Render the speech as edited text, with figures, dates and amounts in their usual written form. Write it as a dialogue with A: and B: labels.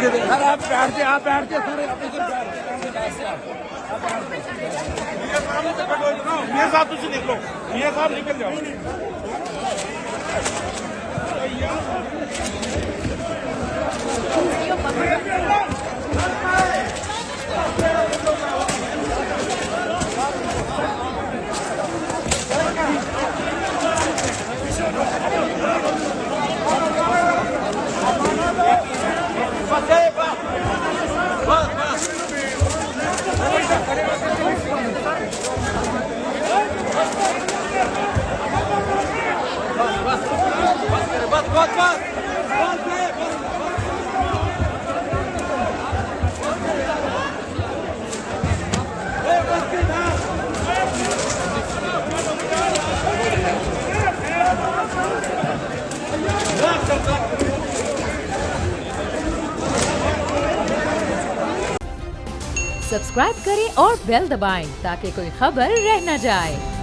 A: Sir आप बैठते sir आप इधर
B: मियां साहब तुझे निकलो, मियां साहब निकल जाओ।
C: सब्सक्राइब करें और बेल दबाएं ताकि कोई खबर रह न जाए।